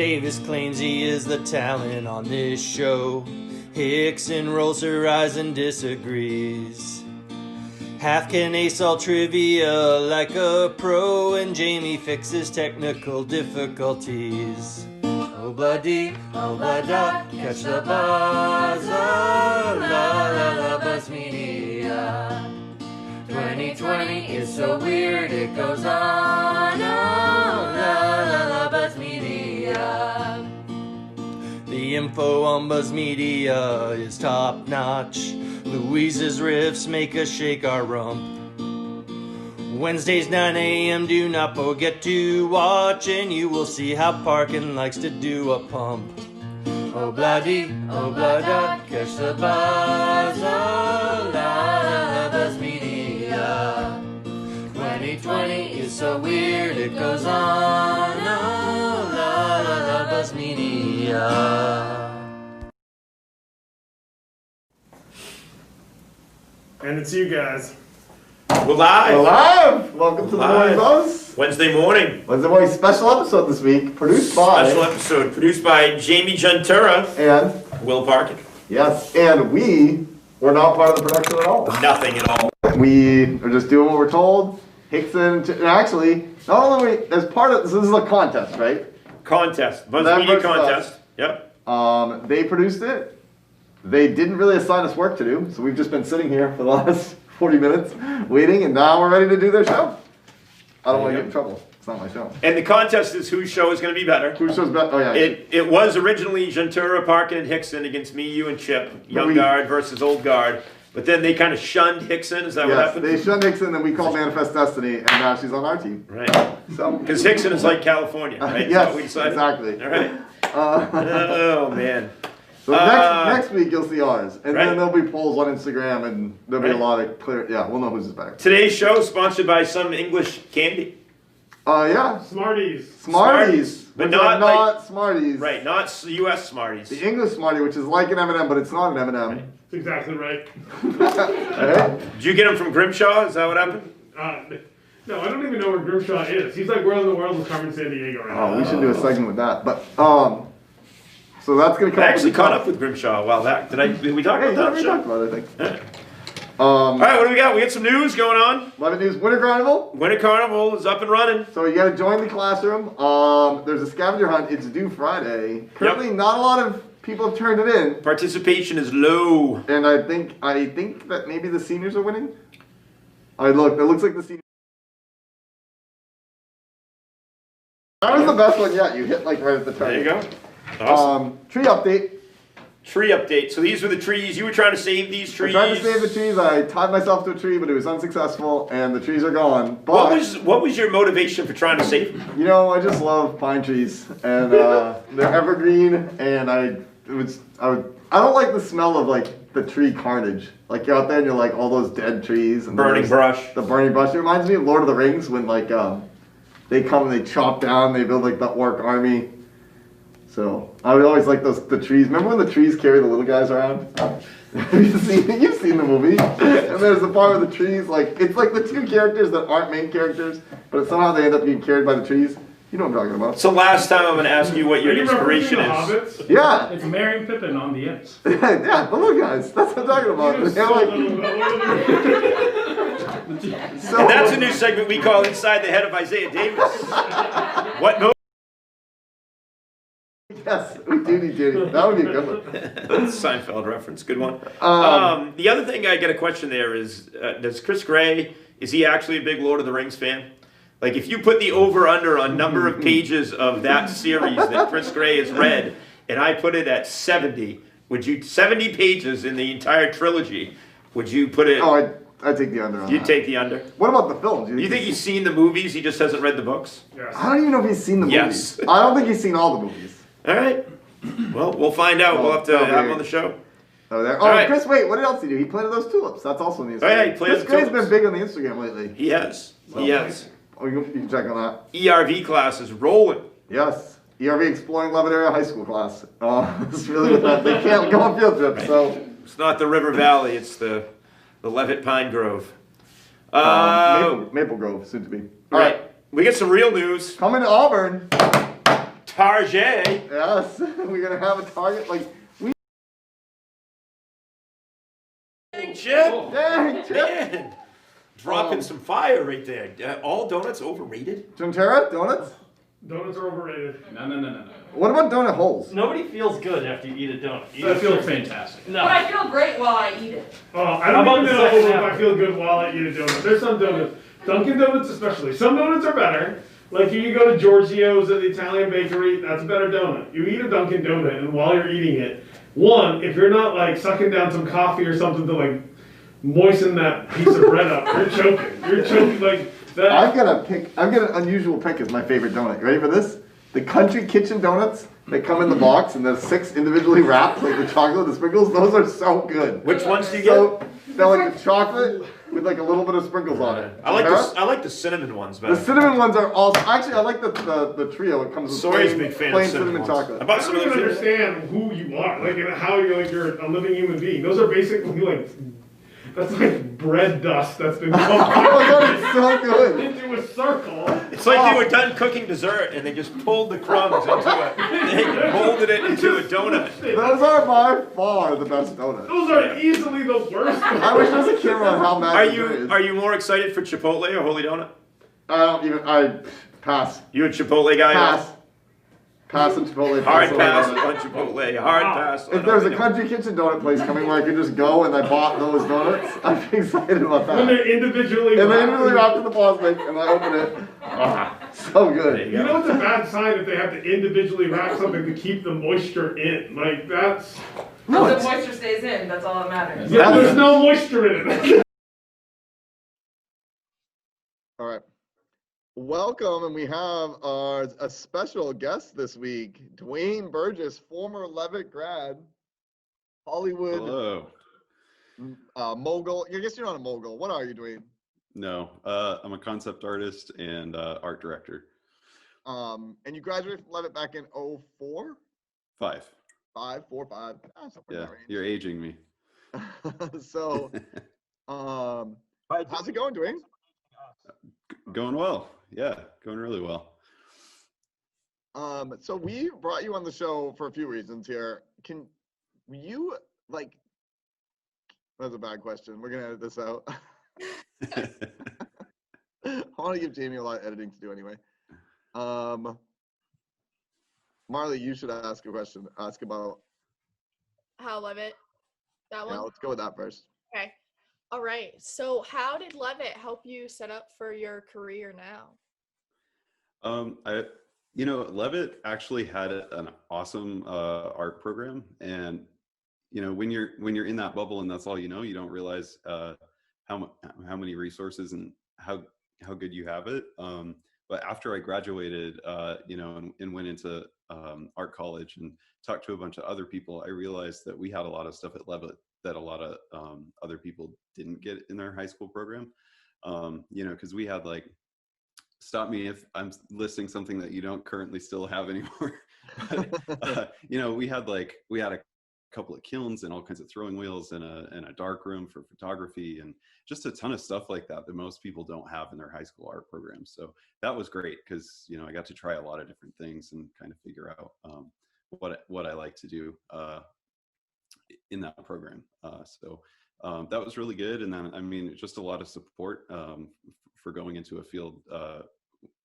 Davis claims he is the talent on this show. Hickson rolls her eyes and disagrees. Half can ace all trivia like a pro, and Jamie fixes technical difficulties. Oh bloody, oh bloody, catch the buzz, oh la la la buzz media. 2020 is so weird it goes on, oh la la la buzz media. The info on Buzz Media is top notch. Louise's riffs make us shake our rump. Wednesdays 9 a.m. do not forget to watch, and you will see how Parkin likes to do a pump. Oh bloody, catch the buzz, oh la la Buzz Media. 2020 is so weird it goes on, oh la la Buzz Media. And it's you guys. We're live. We're live. Welcome to the Morning Buzz. Wednesday morning. Wednesday morning special episode this week, produced by Jamie Gentura and Will Parkin. Yes, and we were not part of the production at all. Nothing at all. We are just doing what we're told. Hickson, actually, not only as part of this is a contest, right? Contest, Buzz Media contest. Yep. They produced it. They didn't really assign us work to do, so we've just been sitting here for the last 40 minutes waiting, and now we're ready to do their show. I don't want to get in trouble. It's not my show. And the contest is whose show is going to be better. Whose show's better? Oh, yeah. It was originally Gentura, Parkin, and Hickson against me, you, and Chip. Young guard versus old guard. But then they kind of shunned Hickson. Is that what happened? They shunned Hickson, and we called Manifest Destiny, and now she's on our team. Right. So because Hickson is like California, right? Yes, we decided? exactly. All right. Oh, man. So next week you'll see ours, and right. then there'll be polls on Instagram, and there'll be a lot of clear. Yeah, we'll know who's better. Today's show is sponsored by some English candy. Yeah. Smarties. But not Smarties. Right, not U.S. Smarties. The English Smartie, which is like an M&M, but it's not an M&M. Right. That's exactly right. Right? Did you get them from Grimshaw? Is that what happened? No, I don't even know where Grimshaw is. He's like World of the World with Carmen Sandiego right now. Oh, we should do a segment with that. But so that's gonna come. I actually caught up with Grimshaw a while back. Did we talk about that? We talked about it, I think. All right, what do we got? We got some news going on. 11 News Winter Carnival. Winter Carnival is up and running. So you got to join the classroom. There's a scavenger hunt. It's due Friday. Currently, not a lot of people have turned it in. Participation is low. And I think that maybe the seniors are winning. It looks like the seniors. That was the best one yet. You hit like right at the target. There you go. Awesome. Tree update. Tree update. So these were the trees. You were trying to save these trees. I tried to save the trees. I tied myself to a tree, but it was unsuccessful, and the trees are gone. But what was your motivation for trying to save them? You know, I just love pine trees, and they're evergreen, and I don't like the smell of like the tree carnage. Like you're out there and you're like all those dead trees and burning brush. The burning brush. It reminds me of Lord of the Rings when like they come and they chop down, they build like the orc army. So I would always like the trees. Remember when the trees carry the little guys around? You've seen the movie. And there's the part where the trees, like it's like the two characters that aren't main characters, but somehow they end up getting carried by the trees. You know what I'm talking about. So last time I'm going to ask you what your inspiration is. Hobbits? Yeah. It's Merry and Pippin on the ends. Yeah, the little guys. That's what I'm talking about. And that's a new segment we call Inside the Head of Isaiah Davis. What? No. Yes, we do. That would be a good one. Seinfeld reference, good one. The other thing I get a question there is, does Chris Gray, is he actually a big Lord of the Rings fan? Like if you put the over-under on number of pages of that series that Chris Gray has read, and I put it at 70, 70 pages in the entire trilogy, would you put it? Oh, I'd take the under on You'd that. take the under? What about the films? You think he's seen the movies, he just hasn't read the books? Yes. I don't even know if he's seen the movies. I don't think he's seen all the movies. All right. Well, we'll find out. We'll have to have him on the show. Oh, there. All right. Chris, wait, what else did he do? He planted those tulips. That's also in the Instagram. Oh, yeah, he planted Chris Gray's tulips. been big on the Instagram lately. He has. So, He has. Oh, you can check on that. ERV class is rolling. Yes. ERV Exploring Levitt Area High School class. It's really with that. They can't go on field trips, Right. so. It's not the River Valley, it's the Levitt Pine Grove. Maple Grove, soon to be. All right. We get some real news. Coming to Auburn. Target. Yes, we're gonna have a target. Like, Dang, Chip. dang, Chip. Man. Dropping some fire right there. All donuts overrated? Juntera, donuts? Donuts are overrated. No. What about donut holes? Nobody feels good after you eat a donut. I feel fantastic. No. But I feel great while I eat it. Oh, I How don't about even the know second if half? I feel good while I eat a donut. There's some donuts, Dunkin' Donuts especially. Some donuts are better. Like you go to Giorgio's at the Italian bakery, that's a better donut. You eat a Dunkin' Donut, and while you're eating it, one, if you're not like sucking down some coffee or something to like moisten that piece of bread up, you're choking. You're choking like that. I've got an unusual pick as my favorite donut. You ready for this? The Country Kitchen donuts that come in the box and there's 6 individually wrapped, like the chocolate, the sprinkles. Those are so good. Which ones do you So they're like the chocolate with like a little bit of sprinkles on it. get? I like the cinnamon ones better. The cinnamon ones are also actually I like the trio. It comes with Soy's a big fan plain of cinnamon ones. chocolate. I I bought some don't of even those. understand who you are, like and how you're a living human being. Those are basically like that's like bread dust that's been Oh my god, it's so good. into a circle. It's like they were done cooking dessert and they just pulled the crumbs into they molded it into a donut. Those are by far the best donuts. Those are easily the worst. I wish there was a camera on how Are magic it is. you more excited for Chipotle or Holy Donut? I pass. You a Chipotle guy? Pass. Pass and Chipotle. Hard Holy pass Donut. on Chipotle. Hard pass. If on there's a Holy Donut. Country Kitchen donut place coming where I could just go and I bought those donuts, I'd be excited about When that. they're individually And they wrapped. really wrapped in the plastic and I open it. So There good. you You go. know it's a bad sign if they have to individually wrap something to keep the moisture in. Like that's No, The it's, moisture stays in, that's all that matters. yeah, there's no moisture in it. all right. Welcome, and we have a special guest this week, Dwayne Burgess, former Levitt grad, Hollywood mogul. I guess you're not a mogul. What are you, Dwayne? No, I'm a concept artist and art director. And you graduated from Levitt back in 04? 5. 5, 4, 5. Somewhere in Yeah, that range. you're aging me. So, how's it going, Dwayne? Going well. Yeah, going really well. So we brought you on the show for a few reasons here. Can you that's a bad question. We're gonna edit this out. I want to give Jamie a lot of editing to do anyway. Marley, you should ask a question. Ask about. How Levitt? That Yeah, one? let's go with that first. Okay. All right. So how did Levitt help you set up for your career now? Levitt actually had an awesome art program, and when you're in that bubble and that's all you don't realize how many resources and how good you have it. But after I graduated, and went into art college and talked to a bunch of other people, I realized that we had a lot of stuff at Levitt that a lot of other people didn't get in their high school program. Because we had stop me if I'm listing something that you don't currently still have anymore. But, we had a couple of kilns and all kinds of throwing wheels and a dark room for photography and just a ton of stuff like that most people don't have in their high school art programs. So that was great because I got to try a lot of different things and kind of figure out what I like to do in that program. So that was really good. And then just a lot of support for going into a field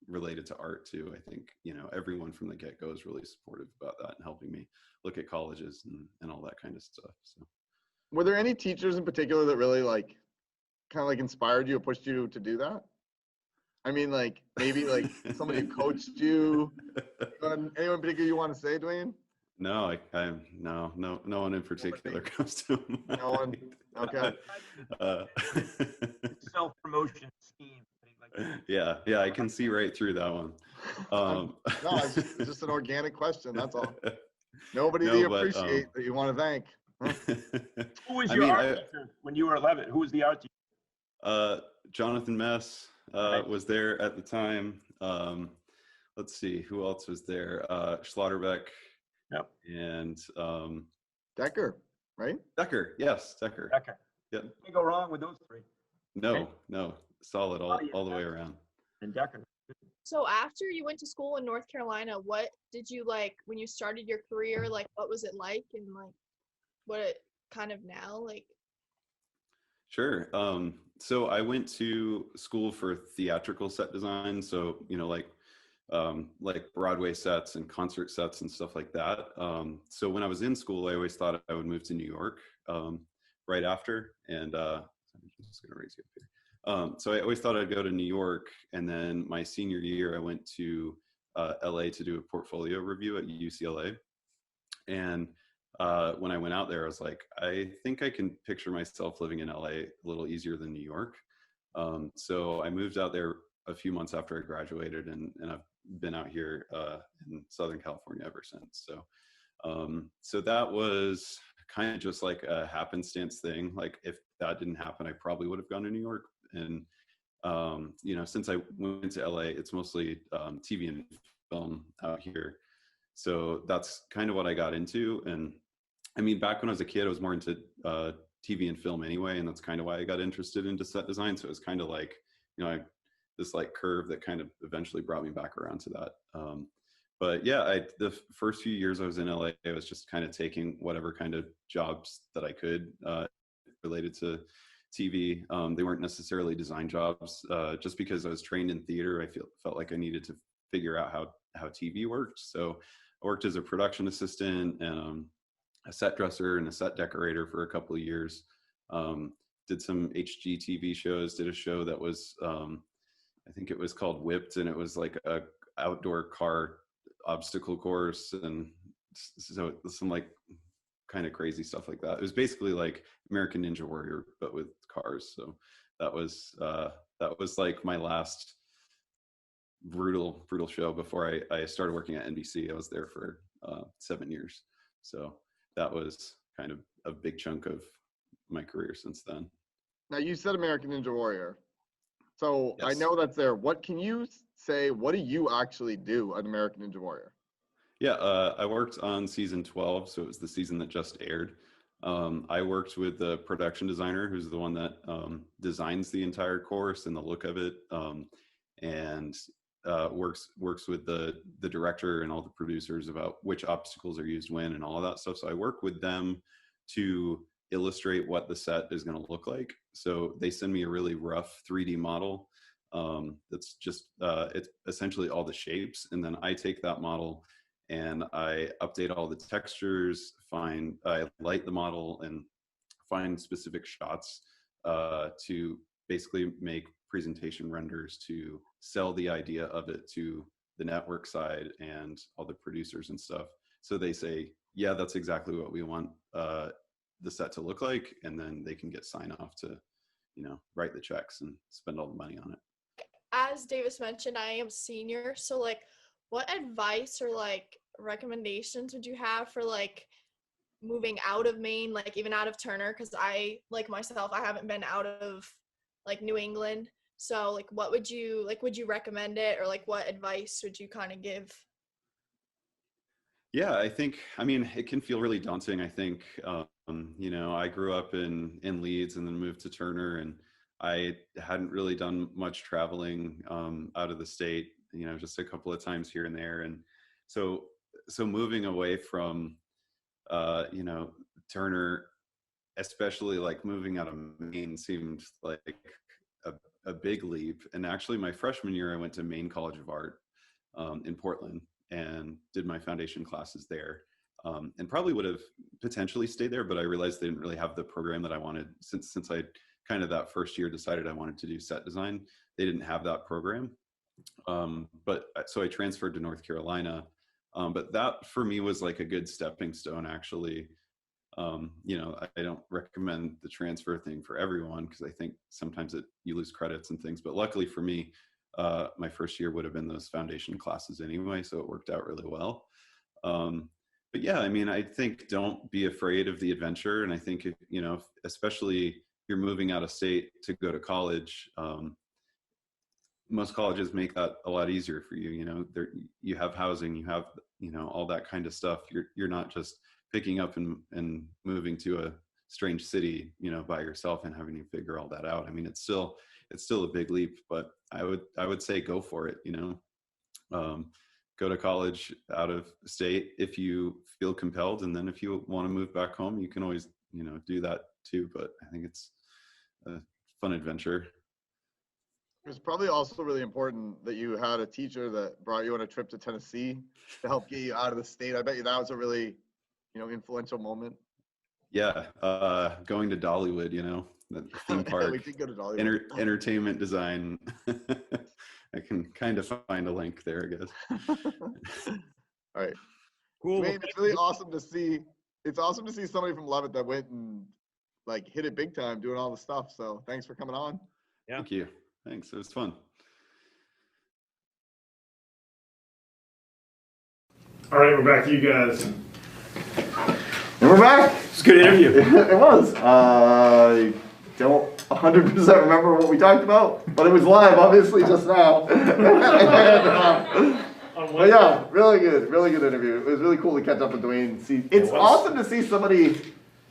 related to art too. I think everyone from the get-go is really supportive about that and helping me look at colleges and all that kind of stuff. So Were there any teachers in particular that really kind of inspired you or pushed you to do that? I mean, maybe somebody who coached you. Anyone in particular you want to say, Dwayne? no, no one in particular comes to mind. No one. Okay. Self-promotion scheme. Yeah, I can see right through that one. No, it's just an organic question. That's all. Nobody No, that you but, appreciate that you want to thank. Who was your art teacher when you were 11? Who was the art teacher? Jonathan Mess Right. was there at the time. Let's see, who else was there? Schlotterbeck. Yep. And Decker, right? Decker. Yes, Decker. Decker. Yep. Can't go wrong with those three. No, solid Oh, yeah, all the way around. And Decker. So after you went to school in North Carolina, what did you like when you started your career? Like, what was it like, and like, what it kind of now like? Sure. So I went to school for theatrical set design. So, like Broadway sets and concert sets and stuff like that. So when I was in school, I always thought I would move to New York right after. And I'm just going to raise you up here. So I always thought I'd go to New York. And then my senior year, I went to LA to do a portfolio review at UCLA. And when I went out there, I was like, I think I can picture myself living in LA a little easier than New York. So I moved out there a few months after I graduated, and I've been out here in Southern California ever since. So that was kind of just like a happenstance thing. Like if that didn't happen, I probably would have gone to New York. And since I went to LA, it's mostly TV and film out here. So that's kind of what I got into. And I mean, back when I was a kid, I was more into TV and film anyway, and that's kind of why I got interested into set design. So it was kind of like, this like curve that kind of eventually brought me back around to that. But yeah, the first few years I was in LA, I was just kind of taking whatever kind of jobs that I could related to TV. They weren't necessarily design jobs. Just because I was trained in theater, I felt like I needed to figure out how TV worked. So I worked as a production assistant and a set dresser and a set decorator for a couple of years. Did some HGTV shows, did a show that was, I think it was called Whipped, and it was like a outdoor car obstacle course. And so some like kind of crazy stuff like that. It was basically like American Ninja Warrior, but with cars. So that was like my last brutal show before I started working at NBC. I was there for 7 years. So that was kind of a big chunk of my career since then. Now you said American Ninja Warrior. So Yes. I know that's there. What can you say, what do you actually do at American Ninja Warrior? Yeah, I worked on season 12, so it was the season that just aired. I worked with the production designer, who's the one that designs the entire course and the look of it, and works with the director and all the producers about which obstacles are used when and all of that stuff. So I work with them to illustrate what the set is going to look like. So they send me a really rough 3D model that's just it's essentially all the shapes, and then I take that model and I update all the textures, I light the model and find specific shots to basically make presentation renders to sell the idea of it to the network side and all the producers and stuff. So they say, yeah, that's exactly what we want the set to look like, and then they can get sign off to, write the checks and spend all the money on it. As Davis mentioned, I am senior, so like what advice or like recommendations would you have for like moving out of Maine, like even out of Turner? Because I, like myself, I haven't been out of like New England. So like what would you recommend it, or like what advice would you kind of give? Yeah, I mean, it can feel really daunting. I think, I grew up in Leeds and then moved to Turner, and I hadn't really done much traveling out of the state, just a couple of times here and there. And so moving away from, Turner, especially like moving out of Maine, seemed like a big leap. And actually my freshman year, I went to Maine College of Art in Portland and did my foundation classes there. And probably would have potentially stayed there, but I realized they didn't really have the program that I wanted since I kind of that first year decided I wanted to do set design. They didn't have that program. But so I transferred to North Carolina. But that for me was like a good stepping stone, actually. I don't recommend the transfer thing for everyone because I think sometimes you lose credits and things. But luckily for me, my first year would have been those foundation classes anyway, so it worked out really well. But yeah, I mean, I think don't be afraid of the adventure. And I think, especially you're moving out of state to go to college, most colleges make that a lot easier for you. You have housing, you have, all that kind of stuff. You're not just picking up and moving to a strange city, by yourself and having to figure all that out. I mean, it's still it's still a big leap, but I would say go for it, go to college out of state if you feel compelled. And then if you want to move back home, you can always, do that too. But I think it's a fun adventure. It's probably also really important that you had a teacher that brought you on a trip to Tennessee to help get you out of the state. I bet you that was a really, influential moment. Yeah, going to Dollywood, the theme park, We did go to Dollywood. Entertainment design. I can kind of find a link there, I guess. All right. Cool. Dwayne, it's really awesome to see. It's awesome to see somebody from Levitt that went and hit it big time doing all the stuff. So thanks for coming on. Yeah. Thank you. Thanks. It was fun. All right, we're back to you guys. And we're back. It's a good interview. It was. I don't 100% remember what we talked about, but it was live, obviously, just now. But yeah, really good interview. It was really cool to catch up with Dwayne. It's awesome to see somebody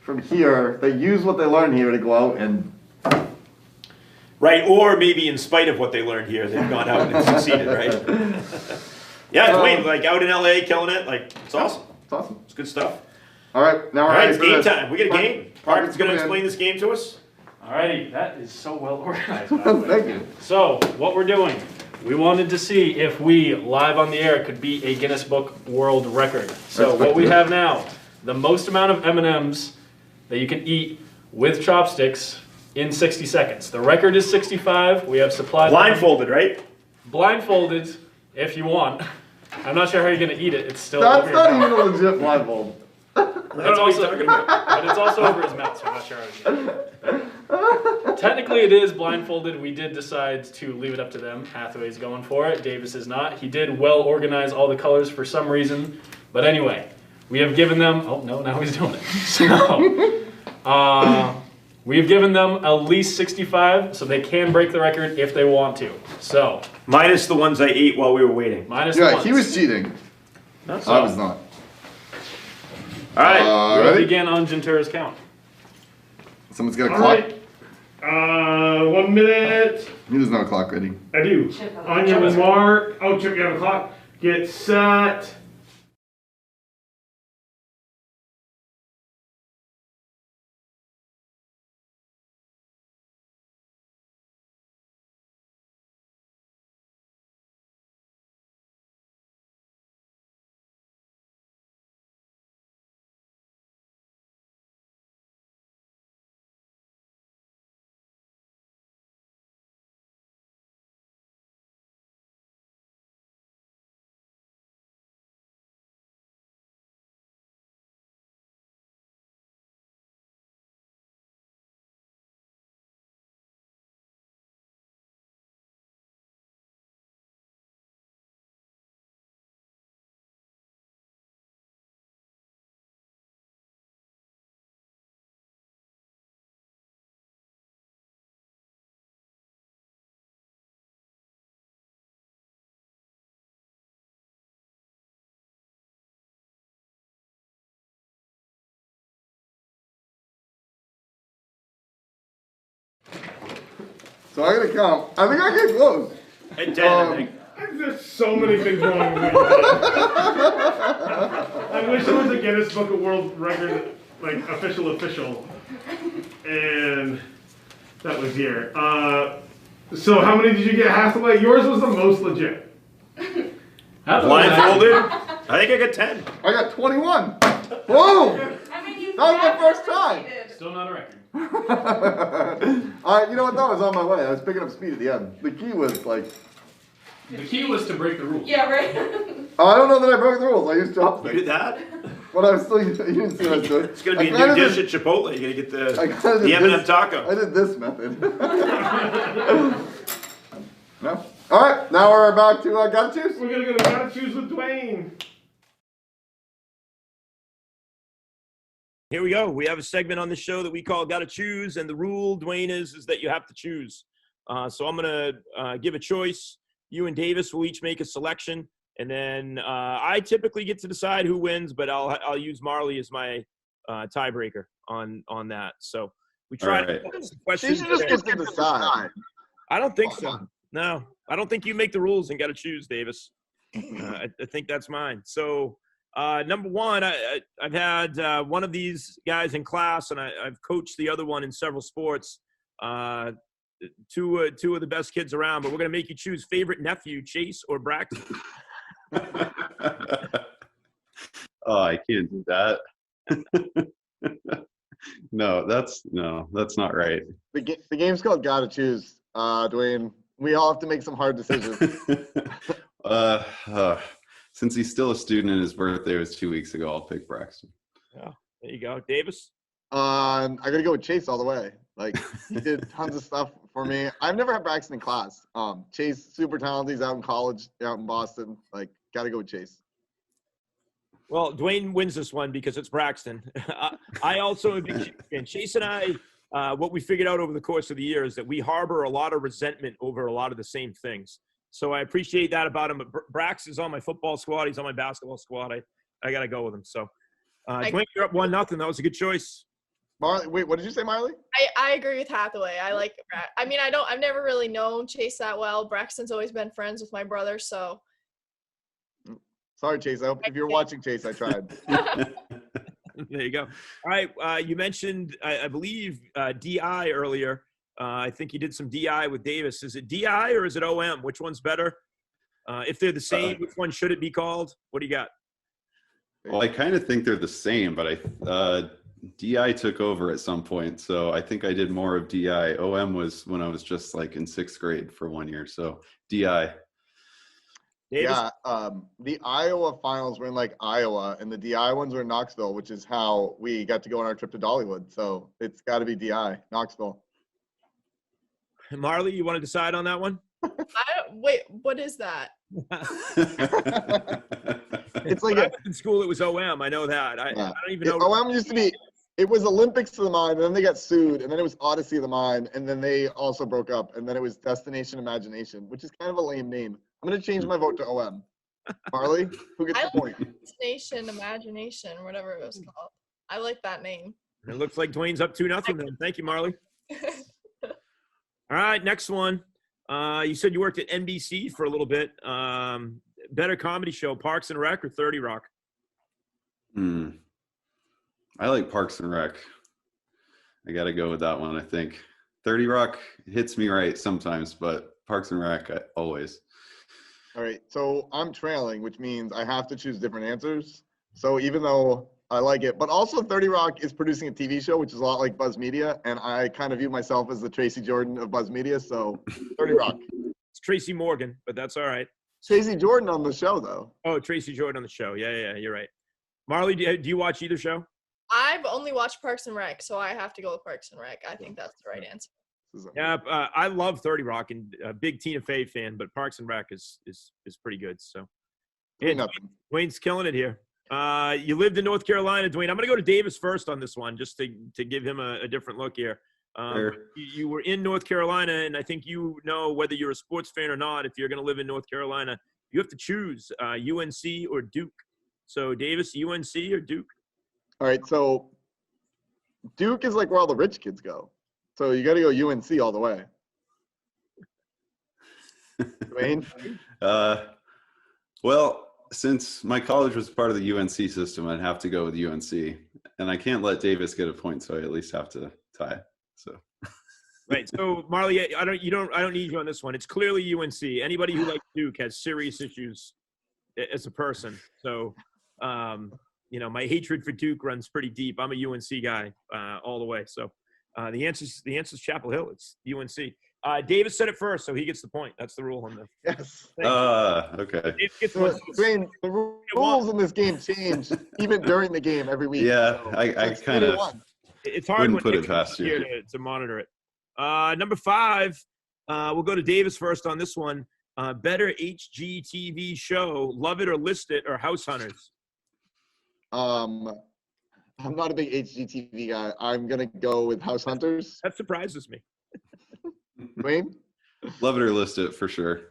from here that use what they learn here to go out and. Right, or maybe in spite of what they learned here, they've gone out and succeeded, right? Yeah, Dwayne, out in LA, killing it. It's awesome. It's awesome. It's good stuff. All right, now All we're right, ready it's for game this. time. We get a game. Parker's going to coming in. explain this game to us. Alrighty, that is so well organized. By the way. Thank you. So, what we're doing, we wanted to see if we, live on the air, could beat a Guinness Book World Record. So, That's what we good. have now, the most amount of M&Ms that you can eat with chopsticks in 60 seconds. The record is 65. We have supplied. Blindfolded, right? Blindfolded, if you want. I'm not sure how you're going to eat it. It's still That's over your not mouth. even a legit blindfold. That's also, but it's also over his mouth, so I'm not sure how to do it. Technically, it is blindfolded. We did decide to leave it up to them. Hathaway's going for it. Davis is not. He did well organize all the colors for some reason. But anyway, we have given them. Oh no! Now he's doing it. So, we have given them at least 65, so they can break the record if they want to. So, Minus the ones I ate while we were waiting. minus the Yeah, ones. he was cheating. Not so. I was not. All right. We'll Ready? begin on Gentura's count. Someone's got a All clock. right. 1 minute. He doesn't have a clock ready. I do. Chip has On a your clock. mark. Oh, Chip, you have a clock. Get set. So I'm gonna count. I think I get close. At 10, I think. There's so many things wrong with me. I wish there was a Guinness Book of World Record, official. And that was here. So how many did you get, Hathaway? Yours was the most legit. Blindfolded? I think I got 10. I got 21. Whoa! I mean, you That was my never first time. cheated. Still not a record. You know what? That was on my way. I was picking up speed at the end. The key was The key was to break the rules. Yeah, right? oh, I don't know that I broke the rules. I used You chopsticks. did that? But I was still. You didn't see what I was doing. It's going to be I a kinda new dish did- at Chipotle. You're going to get I kinda the did M&M this- taco. I did this method. No. All right. Now we're back to gotta choose. We're gonna go to Gotta Choose with Dwayne. Here we go. We have a segment on the show that we call Gotta Choose, and the rule, Dwayne, is that you have to choose. So I'm going to give a choice. You and Davis will each make a selection, and then I typically get to decide who wins, but I'll use Marley as my tiebreaker on that. So we try All right. to some She questions. should just get to decide. I don't think so. No, I don't think you make the rules and got to choose, Davis. I think that's mine. So, number one, I've had one of these guys in class, and I've coached the other one in several sports. Two of the best kids around, but we're going to make you choose favorite nephew, Chase or Braxton. Oh, I can't do that. No, that's not right. The game's called Gotta Choose, Dwayne. We all have to make some hard decisions. Since he's still a student and his birthday was 2 weeks ago, I'll pick Braxton. Yeah, there you go. Davis? I gotta go with Chase all the way. Like, he did tons of stuff for me. I've never had Braxton in class. Chase, super talented. He's out in college, out in Boston. Like, gotta go with Chase. Well, Dwayne wins this one because it's Braxton. I also am a big Chase fan. Chase and I, what we figured out over the course of the year is that we harbor a lot of resentment over a lot of the same things. So I appreciate that about him. But Brax is on my football squad. He's on my basketball squad. I got to go with him. So, Dwayne, you're up 1-0. That was a good choice. Marley, wait, what did you say, Marley? I agree with Hathaway. I've never really known Chase that well. Braxton's always been friends with my brother, so. Sorry, Chase. I hope if you're watching, Chase, I tried. There you go. All right. You mentioned, I believe, DI earlier. I think you did some DI with Davis. Is it DI or is it OM? Which one's better? If they're the same, which one should it be called? What do you got? Well, I kind of think they're the same, but DI took over at some point. So I think I did more of DI. OM was when I was just like in 6th grade for 1 year. So DI. Davis? Yeah, the Iowa finals were in like Iowa, and the DI ones were in Knoxville, which is how we got to go on our trip to Dollywood. So it's got to be DI, Knoxville. Marley, you want to decide on that one? Wait, what is that? It's like in school, it was OM. I know that. I don't even know. OM used to be. It was Olympics of the Mind, and then they got sued, and then it was Odyssey of the Mind, and then they also broke up, and then it was Destination Imagination, which is kind of a lame name. I'm going to change my vote to OM. Marley, who gets the point? Destination Imagination, whatever it was called. I like that name. It looks like Dwayne's up 2-0 then. Thank you, Marley. All right, next one. You said you worked at NBC for a little bit. Better comedy show, Parks and Rec or 30 Rock? I like Parks and Rec. I got to go with that one, I think. 30 Rock hits me right sometimes, but Parks and Rec, always. All right, so I'm trailing, which means I have to choose different answers. So even though I like it, but also 30 Rock is producing a TV show, which is a lot like Buzz Media, and I kind of view myself as the Tracy Jordan of Buzz Media, so 30 Rock. It's Tracy Morgan, but that's all right. Tracy Jordan on the show, though. Oh, Tracy Jordan on the show. Yeah, you're right. Marley, do you watch either show? I've only watched Parks and Rec, so I have to go with Parks and Rec. I think that's the right answer. Yeah, I love 30 Rock and a big Tina Fey fan, but Parks and Rec is pretty good. So, yeah, Dwayne's killing it here. You lived in North Carolina, Dwayne. I'm going to go to Davis first on this one, just to give him a different look here. Sure. You were in North Carolina, and I think you know whether you're a sports fan or not. If you're going to live in North Carolina, you have to choose UNC or Duke. So, Davis, UNC or Duke? All right, so Duke is like where all the rich kids go. So you got to go UNC all the way. Dwayne? Well, since my college was part of the UNC system, I'd have to go with UNC. And I can't let Davis get a point, so I at least have to tie. So. Right. So, Marley, I don't need you on this one. It's clearly UNC. Anybody who likes Duke has serious issues as a person. So, my hatred for Duke runs pretty deep. I'm a UNC guy all the way. So, the answer's Chapel Hill. It's UNC. Davis said it first, so he gets the point. That's the rule on this. Yes. Okay. Dwayne, the rules in this game change even during the game every week. Yeah, so I kind of it's hard wouldn't put it past you to monitor it. Number 5, we'll go to Davis first on this one. Better HGTV show, Love It or List It or House Hunters? I'm not a big HGTV guy. I'm going to go with House Hunters. That surprises me. Dwayne? Love It or List It for sure.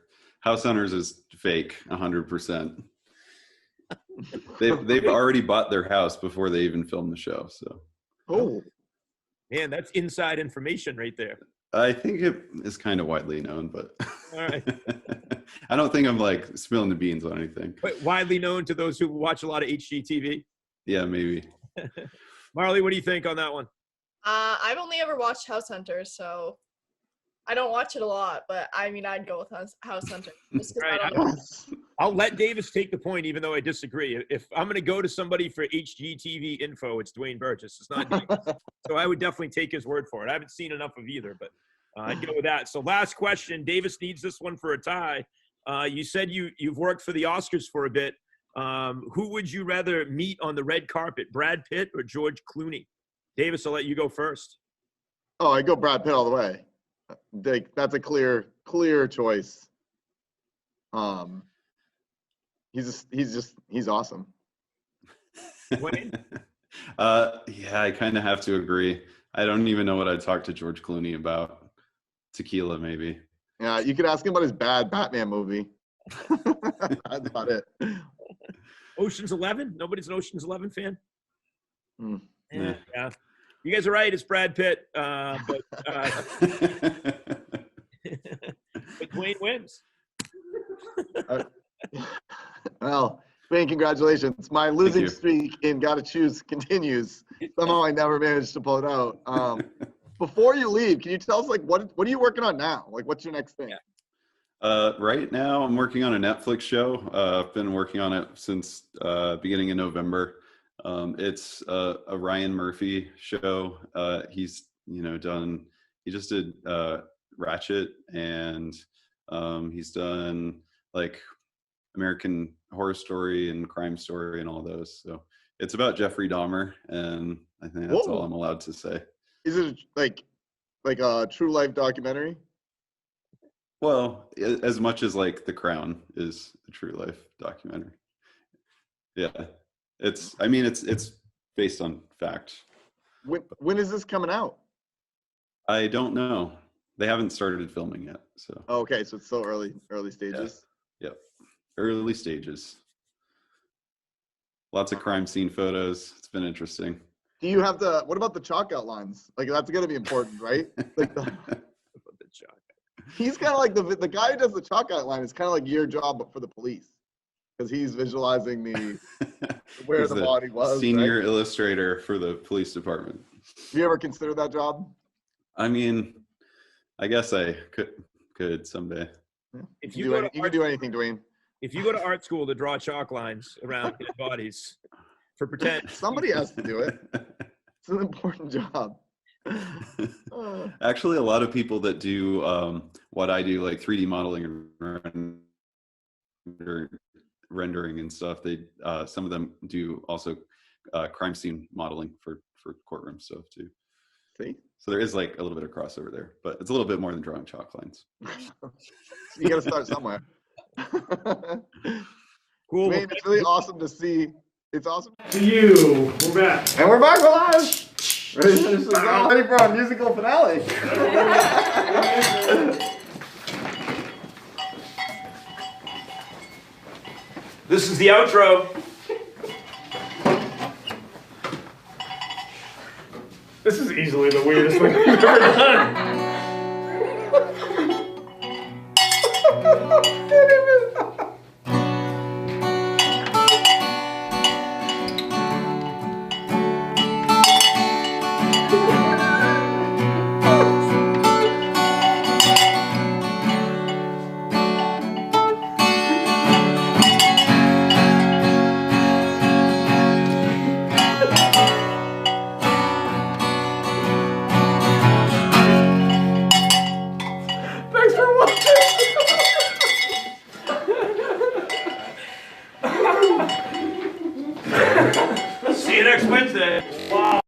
House Hunters is fake, 100%. They've already bought their house before they even filmed the show. So. Oh. Man, that's inside information right there. I think it is kind of widely known, but All right. I don't think I'm like spilling the beans on anything. But widely known to those who watch a lot of HGTV. Yeah, maybe. Marley, what do you think on that one? I've only ever watched House Hunters, so I don't watch it a lot, but I mean, I'd go with House Hunter. Just 'cause Right, I don't know. I'll let Davis take the point, even though I disagree. If I'm going to go to somebody for HGTV info, it's Dwayne Burgess. It's not Davis. So I would definitely take his word for it. I haven't seen enough of either, but I'd go with that. So last question. Davis needs this one for a tie. You said you've worked for the Oscars for a bit. Who would you rather meet on the red carpet, Brad Pitt or George Clooney? Davis, I'll let you go first. Oh, I go Brad Pitt all the way. That's a clear choice. He's awesome. Wayne? Yeah, I kind of have to agree. I don't even know what I'd talk to George Clooney about. Tequila, maybe. Yeah, you could ask him about his bad Batman movie. That's about it. Ocean's 11? Nobody's an Ocean's 11 fan? Yeah. Yeah. You guys are right. It's Brad Pitt. But Dwayne wins. Well, Dwayne, congratulations. My losing streak in Gotta Choose continues. Somehow I never managed to pull it out. Before you leave, can you tell us, like, what are you working on now? Like, what's your next thing? Right now, I'm working on a Netflix show. I've been working on it since beginning of November. It's a Ryan Murphy show. He's he just did Ratchet, and he's done like American Horror Story and Crime Story and all those. So it's about Jeffrey Dahmer, and I think that's all I'm allowed to say. Is it like a true life documentary? Well, as much as like The Crown is a true life documentary. Yeah. It's based on fact. When is this coming out? I don't know. They haven't started filming yet. So okay, so it's still early stages. Yeah. Yep. Early stages. Lots of crime scene photos. It's been interesting. Do you have what about the chalk outlines? Like, that's gonna be important, right? Like he's kind of like the guy who does the chalk outline is kind of like your job, but for the police, because he's visualizing where the body was. Senior illustrator for the police department. Have you ever considered that job? I mean, I guess I could someday. Yeah. You can do anything, Dwayne. If you go to art school to draw chalk lines around dead bodies for pretend, somebody has to do it. It's an important job. Actually, a lot of people that do what I do, like 3D modeling and rendering and stuff, they some of them do also crime scene modeling for courtroom stuff too. See? So there is like a little bit of crossover there, but it's a little bit more than drawing chalk lines. You got to start somewhere. Cool. Man, it's really awesome to see. It's awesome to you. We're back. And we're back. We're live. Ready for our musical finale. This is the outro. This is easily the weirdest thing we've ever done. Thanks for watching. See you next Wednesday. Wow.